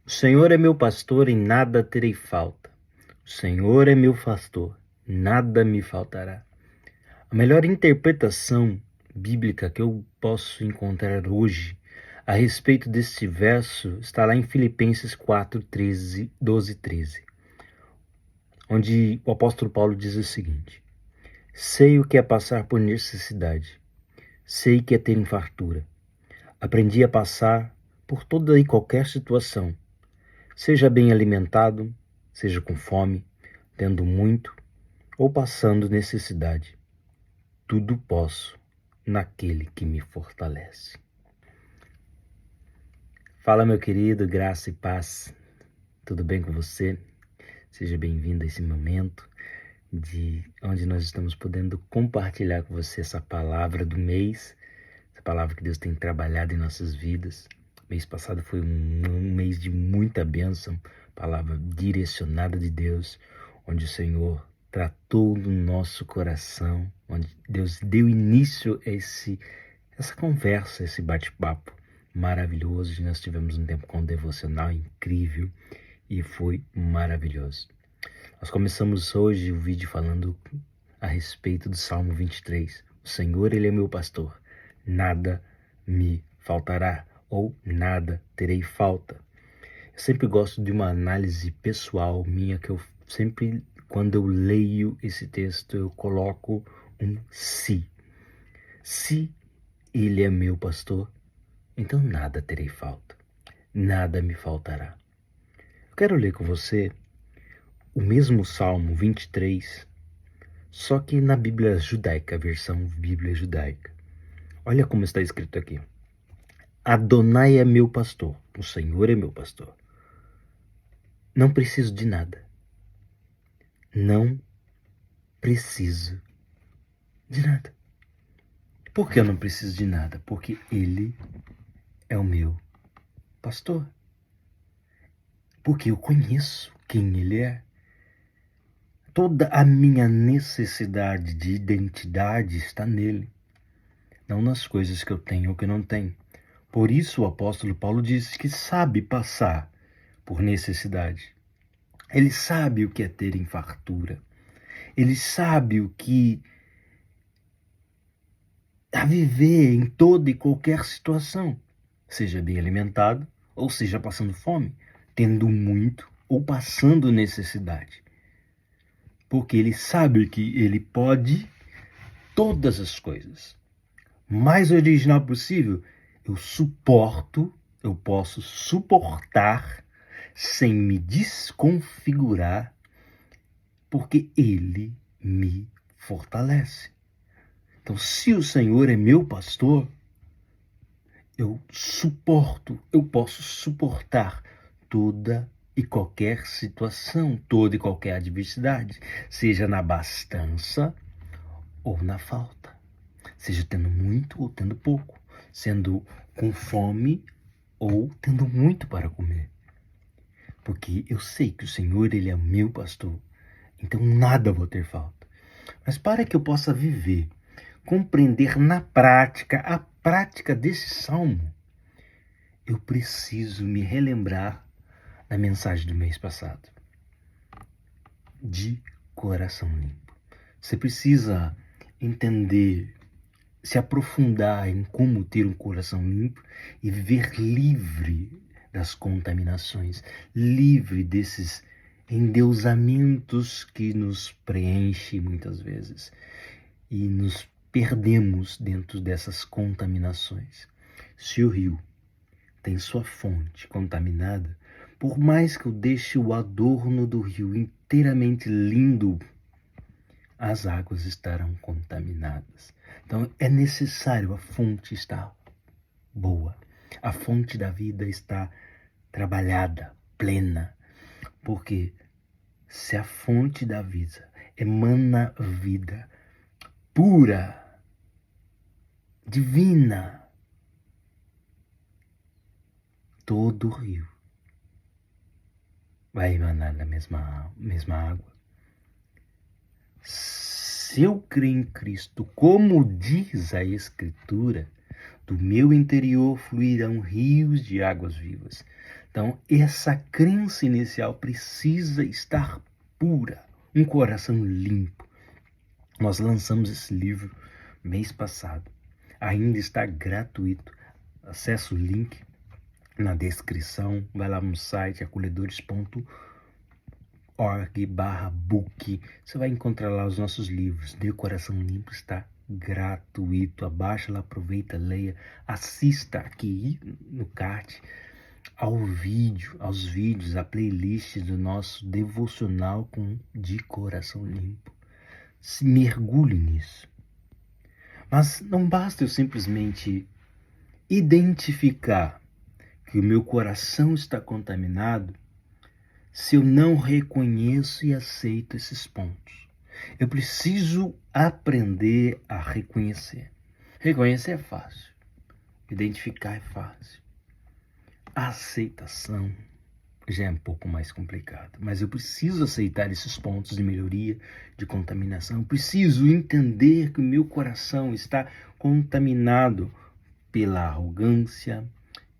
O Senhor é meu pastor e nada terei falta. O Senhor é meu pastor, nada me faltará. A melhor interpretação bíblica que eu posso encontrar hoje a respeito deste verso está lá em Filipenses 4, 13, 12 e 13, onde o apóstolo Paulo diz o seguinte: sei o que é passar por necessidade, sei que é ter fartura. Aprendi a passar por toda e qualquer situação, seja bem alimentado, seja com fome, tendo muito ou passando necessidade. Tudo posso naquele que me fortalece. Fala, meu querido, graça e paz. Tudo bem com você? Seja bem-vindo a esse momento onde nós estamos podendo compartilhar com você essa palavra do mês, essa palavra que Deus tem trabalhado em nossas vidas. Mês passado foi um mês de muita bênção, palavra direcionada de Deus, onde o Senhor tratou no nosso coração, onde Deus deu início a essa conversa, esse bate-papo maravilhoso. Nós tivemos um tempo com um devocional incrível e foi maravilhoso. Nós começamos hoje o vídeo falando a respeito do Salmo 23. O Senhor, Ele é meu pastor, nada me faltará ou nada terei falta. Eu sempre gosto de uma análise pessoal minha, que eu sempre, quando eu leio esse texto, eu coloco um se. Se Ele é meu pastor, então nada terei falta, nada me faltará. Eu quero ler com você o mesmo Salmo 23, só que na Bíblia judaica, a versão Bíblia judaica. Olha como está escrito aqui: Adonai é meu pastor, o Senhor é meu pastor. Não preciso de nada. Não preciso de nada. Por que eu não preciso de nada? Porque Ele é o meu pastor. Porque eu conheço quem Ele é. Toda a minha necessidade de identidade está nele, não nas coisas que eu tenho ou que não tenho. Por isso o apóstolo Paulo diz que sabe passar por necessidade. Ele sabe o que é ter fartura. Ele sabe o que é viver em toda e qualquer situação, seja bem alimentado ou seja passando fome, tendo muito ou passando necessidade. Porque ele sabe que ele pode todas as coisas. Mais original possível, eu posso suportar sem me desconfigurar, porque Ele me fortalece. Então, se o Senhor é meu pastor, eu posso suportar toda e qualquer situação, toda e qualquer adversidade, seja na abastança ou na falta, seja tendo muito ou tendo pouco, sendo com fome ou tendo muito para comer. Porque eu sei que o Senhor, Ele é meu pastor, então nada vou ter falta. Mas para que eu possa viver, compreender na prática, a prática desse salmo, eu preciso me relembrar da mensagem do mês passado. De coração limpo. Você precisa entender, se aprofundar em como ter um coração limpo e viver livre das contaminações, livre desses endeusamentos que nos preenchem muitas vezes e nos perdemos dentro dessas contaminações. Se o rio tem sua fonte contaminada, por mais que eu deixe o adorno do rio inteiramente lindo, as águas estarão contaminadas. Então é necessário a fonte estar boa. A fonte da vida está trabalhada, plena. Porque se a fonte da vida emana vida pura, divina, todo o rio vai emanar da mesma água. Se eu crer em Cristo, como diz a Escritura, do meu interior fluirão rios de águas vivas. Então, essa crença inicial precisa estar pura, um coração limpo. Nós lançamos esse livro mês passado. Ainda está gratuito. Acesse o link na descrição. Vai lá no site acolhedores.org/book. Você vai encontrar lá os nossos livros. De Coração Limpo está gratuito. Abaixa lá, aproveita, leia. Assista aqui no card aos vídeos, a playlist do nosso devocional de Coração Limpo. Se mergulhe nisso. Mas não basta eu simplesmente identificar que o meu coração está contaminado se eu não reconheço e aceito esses pontos. Eu preciso aprender a reconhecer. Reconhecer é fácil. Identificar é fácil. A aceitação já é um pouco mais complicado, mas eu preciso aceitar esses pontos de melhoria, de contaminação. Eu preciso entender que o meu coração está contaminado pela arrogância,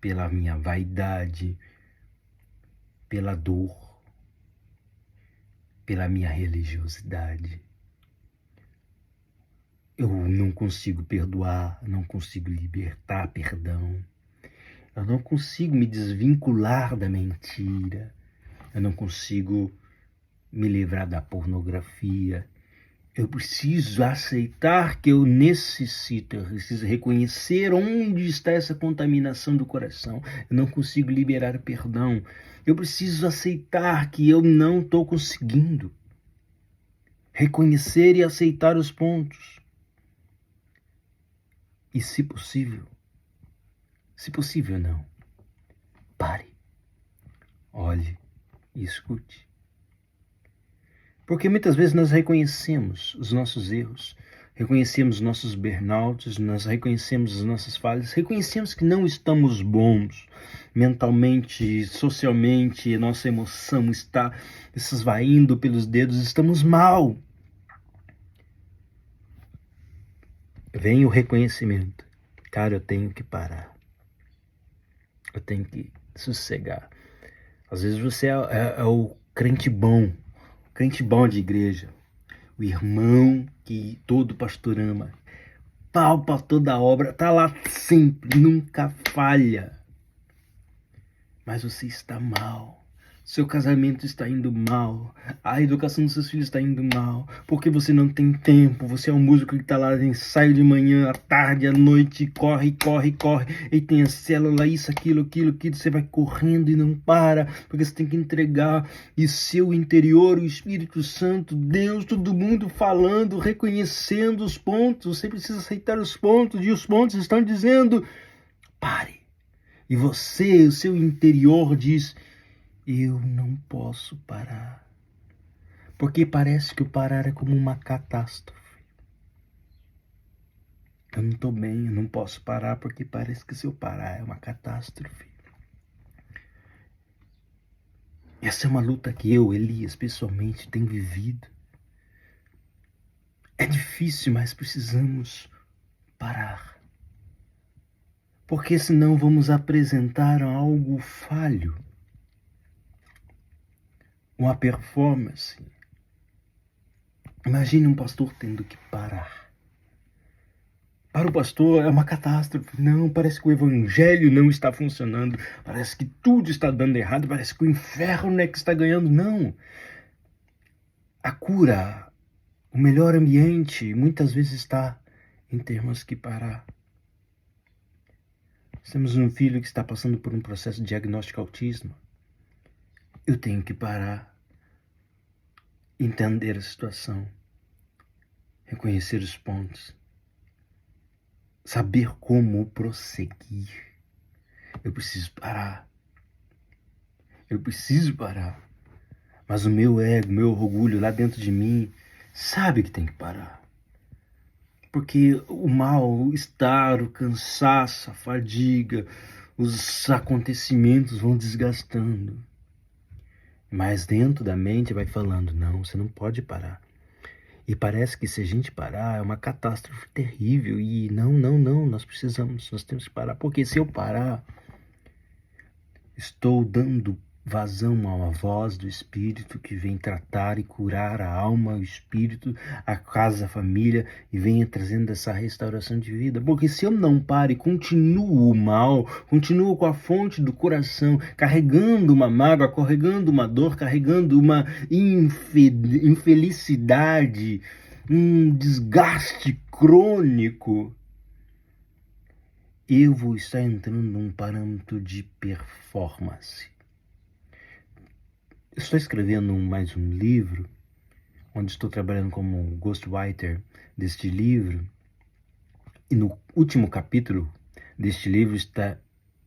pela minha vaidade, pela dor, pela minha religiosidade. Eu não consigo perdoar, não consigo libertar perdão. Eu não consigo me desvincular da mentira. Eu não consigo me livrar da pornografia. Eu preciso aceitar que eu preciso reconhecer onde está essa contaminação do coração. Eu não consigo liberar perdão. Eu preciso aceitar que eu não estou conseguindo. Reconhecer e aceitar os pontos. E se possível não, pare, olhe e escute. Porque muitas vezes nós reconhecemos os nossos erros, reconhecemos nossos burnouts, nós reconhecemos as nossas falhas, reconhecemos que não estamos bons mentalmente, socialmente, nossa emoção está se esvaindo pelos dedos, estamos mal. Vem o reconhecimento. Cara, eu tenho que parar. Eu tenho que sossegar. Às vezes você é o crente bom de igreja, o irmão que todo pastor ama, palpa toda a obra, tá lá sempre, nunca falha. Mas você está mal. Seu casamento está indo mal, a educação dos seus filhos está indo mal, porque você não tem tempo, você é um músico que está lá, ensaio de manhã, à tarde, à noite, corre, e tem a célula, isso, aquilo, você vai correndo e não para, porque você tem que entregar, e seu interior, o Espírito Santo, Deus, todo mundo falando, reconhecendo os pontos, você precisa aceitar os pontos, e os pontos estão dizendo, pare, e você, o seu interior diz, eu não posso parar. Porque parece que o parar é como uma catástrofe. Eu não estou bem, eu não posso parar porque parece que se eu parar é uma catástrofe. Essa é uma luta que eu, Elias, pessoalmente tenho vivido. É difícil, mas precisamos parar. Porque senão vamos apresentar algo falho. Uma performance. Imagine um pastor tendo que parar. Para o pastor é uma catástrofe. Não, parece que o evangelho não está funcionando. Parece que tudo está dando errado. Parece que o inferno é que está ganhando. Não. A cura, o melhor ambiente, muitas vezes está em termos que parar. Nós temos um filho que está passando por um processo de diagnóstico autismo. Eu tenho que parar, entender a situação, reconhecer os pontos, saber como prosseguir. Eu preciso parar. Mas o meu ego, o meu orgulho lá dentro de mim sabe que tem que parar. Porque o mal-estar, o cansaço, a fadiga, os acontecimentos vão desgastando. Mas dentro da mente vai falando, não, você não pode parar. E parece que se a gente parar é uma catástrofe terrível. E não, nós temos que parar. Porque se eu parar, Estou dando vazão a uma voz do Espírito que vem tratar e curar a alma, o espírito, a casa, a família e venha trazendo essa restauração de vida. Porque se eu não paro e continuo o mal, continuo com a fonte do coração, carregando uma mágoa, carregando uma dor, carregando uma infelicidade, um desgaste crônico, eu vou estar entrando num parâmetro de performance. Estou escrevendo mais um livro, onde estou trabalhando como ghostwriter deste livro, e no último capítulo deste livro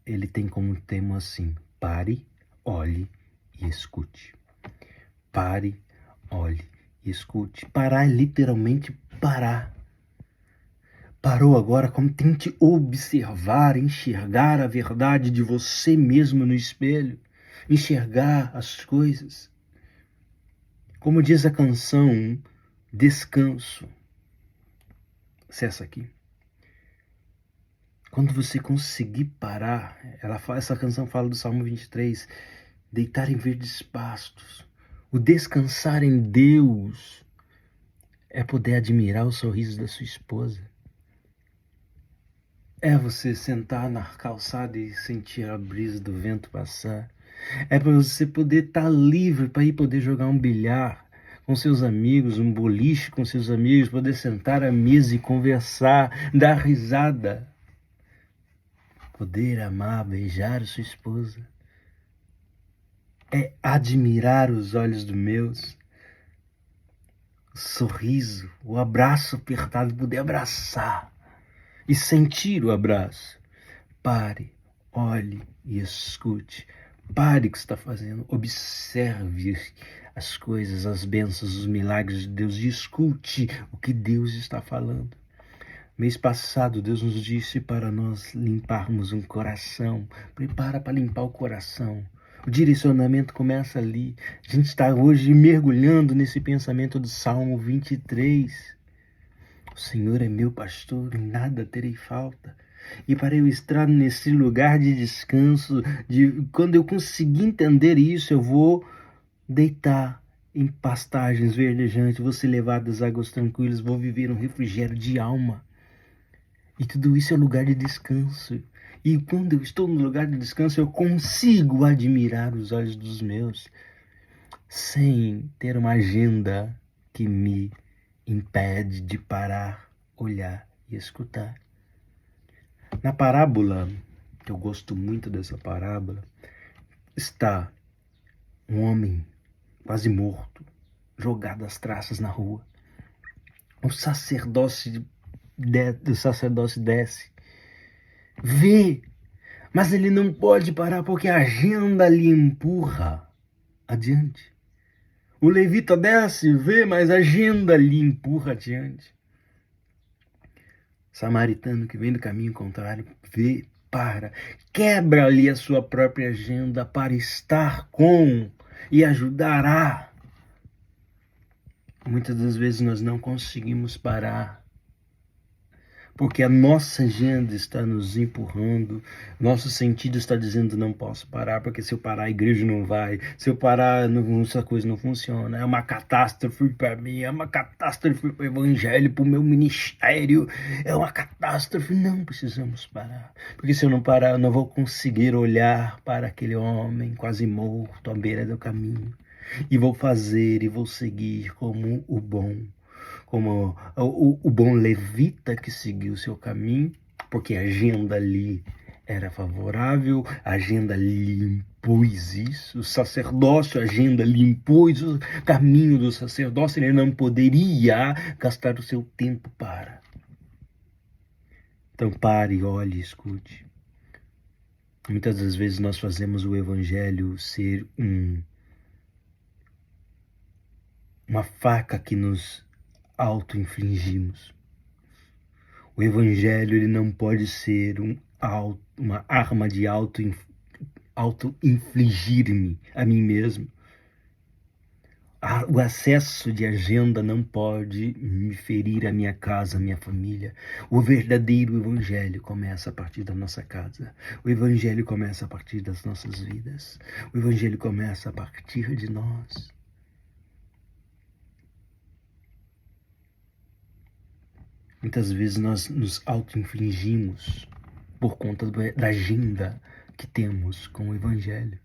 ele tem como tema assim: pare, olhe e escute. Pare, olhe e escute. Parar é literalmente parar. Parou agora, como tente observar, enxergar a verdade de você mesmo no espelho, enxergar as coisas. Como diz a canção, descanso. Acessa aqui. Quando você conseguir parar, essa canção fala do Salmo 23, deitar em verdes pastos. O descansar em Deus é poder admirar o sorriso da sua esposa. É você sentar na calçada e sentir a brisa do vento passar. É para você poder estar livre para ir poder jogar um bilhar com seus amigos, um boliche com seus amigos, poder sentar à mesa e conversar, dar risada. Poder amar, beijar a sua esposa. É admirar os olhos dos meus. O sorriso, o abraço apertado, poder abraçar e sentir o abraço. Pare, olhe e escute. Pare o que está fazendo. Observe as coisas, as bênçãos, os milagres de Deus e escute o que Deus está falando. Mês passado, Deus nos disse para nós limparmos um coração. Prepara para limpar o coração. O direcionamento começa ali. A gente está hoje mergulhando nesse pensamento do Salmo 23. O Senhor é meu pastor, em nada terei falta. E para eu estar nesse lugar de descanso, quando eu conseguir entender isso, eu vou deitar em pastagens verdejantes, vou ser levado às águas tranquilas, vou viver um refrigério de alma. E tudo isso é lugar de descanso. E quando eu estou no lugar de descanso, eu consigo admirar os olhos dos meus, sem ter uma agenda que me impede de parar, olhar e escutar. Na parábola, que eu gosto muito dessa parábola, está um homem quase morto, jogado às traças na rua. O sacerdócio desce, vê, mas ele não pode parar porque a agenda lhe empurra adiante. O levita desce, vê, mas a agenda lhe empurra adiante. Samaritano que vem do caminho contrário, vê, para, quebra ali a sua própria agenda para estar com e ajudará. Muitas das vezes nós não conseguimos parar, porque a nossa agenda está nos empurrando, nosso sentido está dizendo não posso parar, porque se eu parar a igreja não vai, se eu parar essa coisa não funciona, é uma catástrofe para mim, é uma catástrofe para o evangelho, para o meu ministério, é uma catástrofe. Não precisamos parar, porque se eu não parar eu não vou conseguir olhar para aquele homem quase morto à beira do caminho, e vou fazer e vou seguir como o bom levita que seguiu o seu caminho, porque a agenda ali era favorável, a agenda lhe impôs isso, o sacerdócio, a agenda lhe impôs o caminho do sacerdócio, ele não poderia gastar o seu tempo para. Então pare, olhe, escute. Muitas das vezes nós fazemos o evangelho ser uma faca que nos auto-infligimos. O evangelho ele não pode ser uma arma de auto-infligir-me a mim mesmo. O excesso de agenda não pode me ferir a minha casa, a minha família. O verdadeiro evangelho começa a partir da nossa casa. O evangelho começa a partir das nossas vidas. O evangelho começa a partir de nós. Muitas vezes nós nos auto-infligimos por conta da agenda que temos com o evangelho.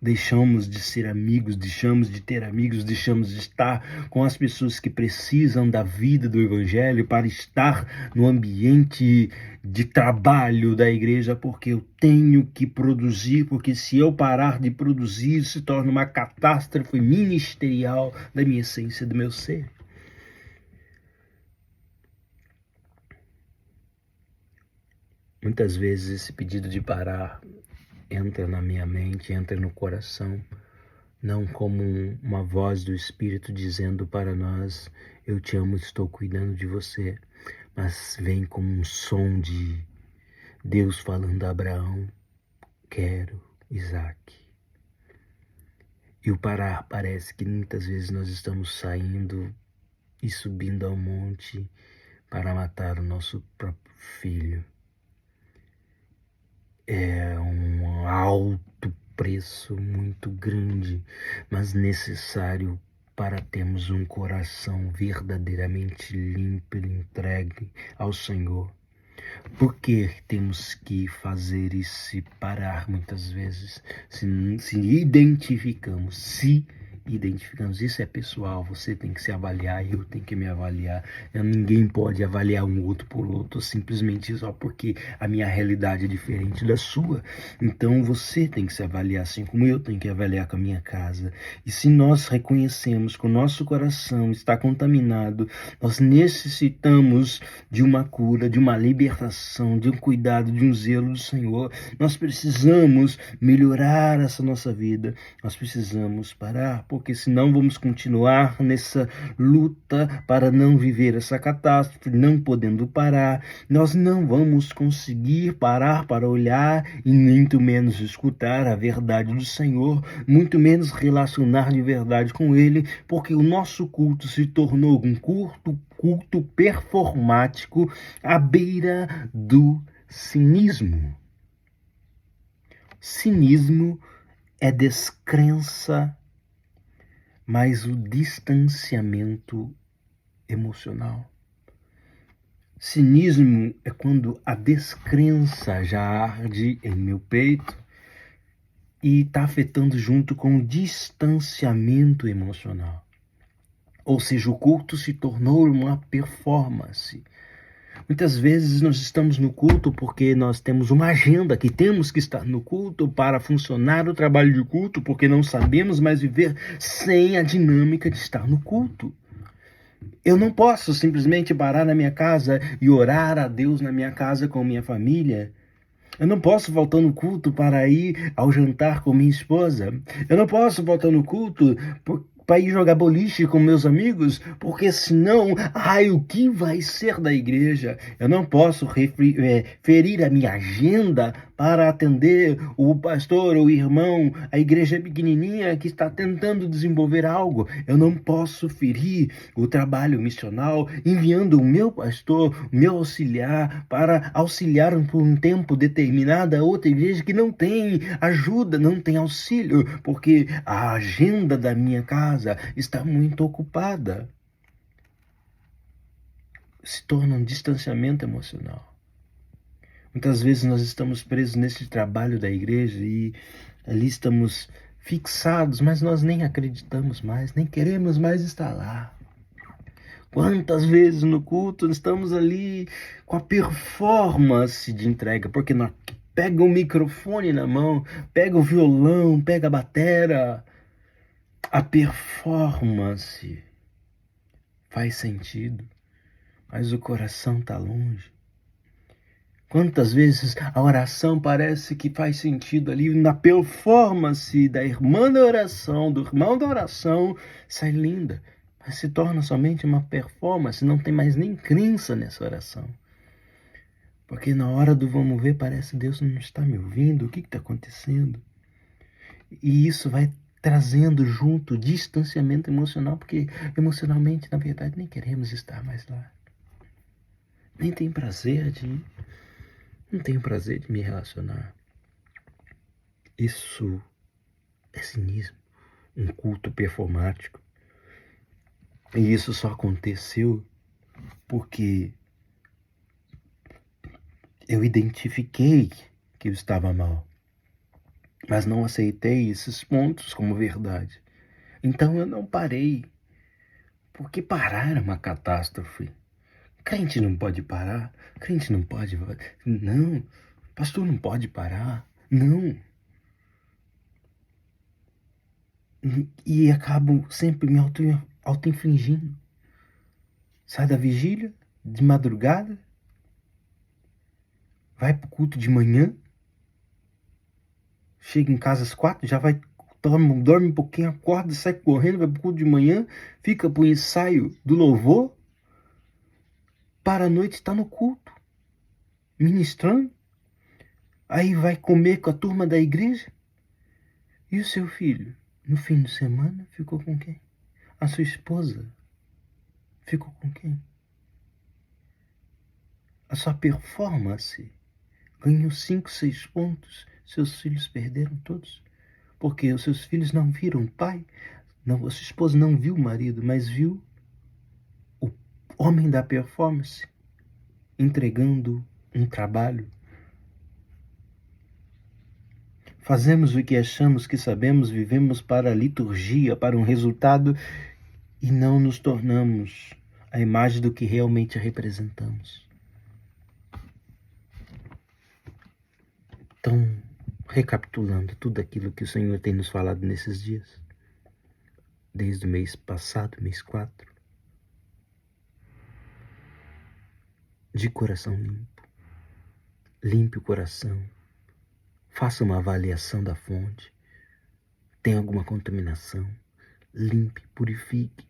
Deixamos de ser amigos, deixamos de ter amigos, deixamos de estar com as pessoas que precisam da vida do evangelho para estar no ambiente de trabalho da igreja, porque eu tenho que produzir, porque se eu parar de produzir, se torna uma catástrofe ministerial da minha essência, do meu ser. Muitas vezes esse pedido de parar entra na minha mente, entra no coração, não como uma voz do Espírito dizendo para nós, eu te amo, estou cuidando de você, mas vem como um som de Deus falando a Abraão, quero Isaac. E o parar parece que muitas vezes nós estamos saindo e subindo ao monte para matar o nosso próprio filho. É um alto preço muito grande, mas necessário para termos um coração verdadeiramente limpo e entregue ao Senhor. Por que temos que fazer e se parar muitas vezes? Se identificamos, isso é pessoal, você tem que se avaliar, eu tenho que me avaliar. Ninguém pode avaliar um outro por outro, simplesmente só porque a minha realidade é diferente da sua. Então você tem que se avaliar, assim como eu tenho que avaliar com a minha casa. E se nós reconhecemos que o nosso coração está contaminado, nós necessitamos de uma cura, de uma libertação, de um cuidado, de um zelo do Senhor. Nós precisamos melhorar essa nossa vida, nós precisamos parar, porque senão vamos continuar nessa luta para não viver essa catástrofe, não podendo parar. Nós não vamos conseguir parar para olhar e muito menos escutar a verdade do Senhor, muito menos relacionar de verdade com Ele, porque o nosso culto se tornou um culto performático à beira do cinismo. Cinismo é descrença, mas o distanciamento emocional. Cinismo é quando a descrença já arde em meu peito e está afetando junto com o distanciamento emocional. Ou seja, o culto se tornou uma performance. Muitas vezes nós estamos no culto porque nós temos uma agenda que temos que estar no culto para funcionar o trabalho de culto, porque não sabemos mais viver sem a dinâmica de estar no culto. Eu não posso simplesmente parar na minha casa e orar a Deus na minha casa com minha família. Eu não posso faltar no culto para ir ao jantar com minha esposa. Eu não posso faltar no culto para ir jogar boliche com meus amigos, porque senão, o que vai ser da igreja? Eu não posso ferir a minha agenda para atender o pastor ou o irmão, a igreja pequenininha que está tentando desenvolver algo. Eu não posso ferir o trabalho missional enviando o meu pastor, o meu auxiliar, para auxiliar por um tempo determinado a outra igreja que não tem ajuda, não tem auxílio, porque a agenda da minha casa está muito ocupada. Se torna um distanciamento emocional. Muitas vezes nós estamos presos nesse trabalho da igreja e ali estamos fixados, mas nós nem acreditamos mais, nem queremos mais estar lá. Quantas vezes no culto estamos ali com a performance de entrega, porque nós pega o microfone na mão, pega o violão, pega a batera. A performance faz sentido, mas o coração está longe. Quantas vezes a oração parece que faz sentido ali na performance da irmã da oração, do irmão da oração, sai linda, mas se torna somente uma performance, não tem mais nem crença nessa oração. Porque na hora do vamos ver parece que Deus não está me ouvindo, o que está acontecendo? E isso vai trazendo junto distanciamento emocional, porque emocionalmente, na verdade, nem queremos estar mais lá. Nem tenho prazer de... Não tenho prazer de me relacionar. Isso é cinismo, um culto performático. E isso só aconteceu porque eu identifiquei que eu estava mal, mas não aceitei esses pontos como verdade. Então eu não parei, porque parar é uma catástrofe. Crente não pode parar, crente não pode... Não, pastor não pode parar, não. E acabo sempre me auto-infligindo. Sai da vigília, de madrugada, vai pro culto de manhã, chega em casa às 4, já vai, dorme um pouquinho, acorda, sai correndo, vai pro culto de manhã, fica pro ensaio do louvor, para a noite tá no culto, ministrando, aí vai comer com a turma da igreja. E o seu filho, no fim de semana, ficou com quem? A sua esposa ficou com quem? A sua performance ganhou 5, 6 pontos, seus filhos perderam todos. Porque os seus filhos não viram o pai, não, a sua esposa não viu o marido, mas viu o homem da performance entregando um trabalho. Fazemos o que achamos que sabemos, vivemos para a liturgia, para um resultado, e não nos tornamos a imagem do que realmente representamos. Então, recapitulando tudo aquilo que o Senhor tem nos falado nesses dias, desde o mês passado, mês 4, de coração limpo, limpe o coração, faça uma avaliação da fonte, tem alguma contaminação, limpe, purifique.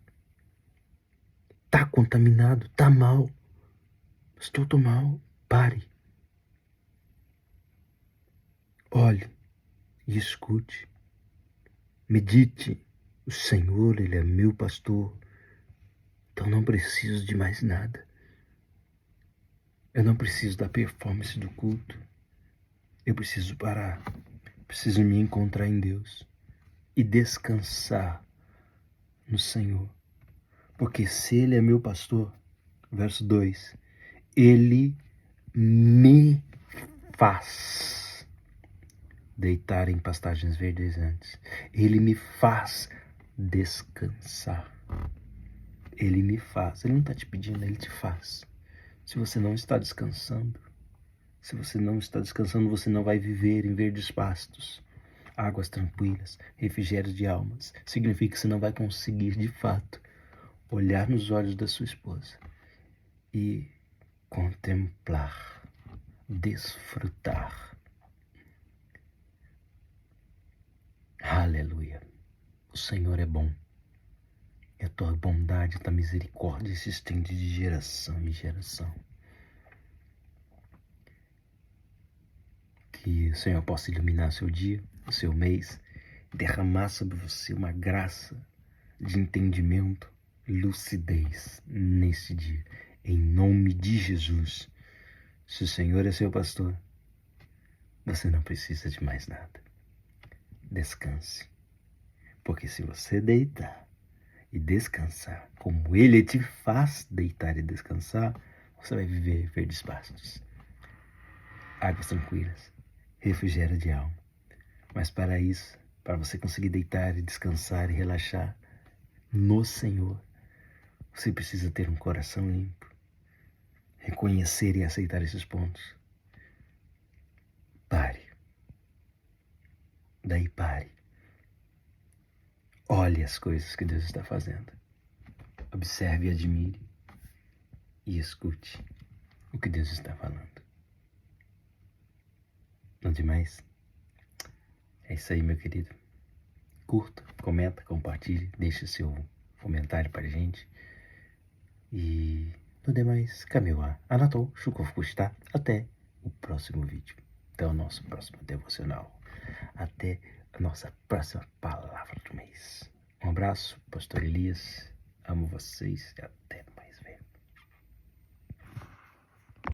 Tá contaminado, tá mal, estou tão mal, pare. Olhe e escute, medite. O Senhor, Ele é meu pastor, então não preciso de mais nada. Eu não preciso da performance do culto. Eu preciso parar, preciso me encontrar em Deus e descansar no Senhor. Porque se Ele é meu pastor, verso 2, Ele me faz deitar em pastagens verdejantes. Ele me faz descansar. Ele me faz. Ele não está te pedindo, Ele te faz. Se você não está descansando, você não vai viver em verdes pastos, águas tranquilas, refrigério de almas. Significa que você não vai conseguir, de fato, olhar nos olhos da sua esposa e contemplar, desfrutar. Aleluia. O Senhor é bom. E a tua bondade, a tua misericórdia se estende de geração em geração. Que o Senhor possa iluminar seu dia, o seu mês, derramar sobre você uma graça de entendimento, lucidez nesse dia. Em nome de Jesus. Se o Senhor é seu pastor, você não precisa de mais nada. Descanse. Porque se você deitar e descansar, como Ele te faz deitar e descansar, você vai viver verdes pastos, águas tranquilas, refrigério de alma. Mas para isso, para você conseguir deitar e descansar e relaxar no Senhor, você precisa ter um coração limpo, reconhecer e aceitar esses pontos. Pare. Daí pare. Olhe as coisas que Deus está fazendo. Observe e admire. E escute o que Deus está falando. Não demais? É isso aí, meu querido. Curta, comenta, compartilhe, deixe seu comentário para a gente. E no demais, Kamewá Anatol Chukofukushita. Até o próximo vídeo. Até o nosso próximo devocional. Até a nossa próxima palavra do mês. Um abraço, Pastor Elias. Amo vocês e até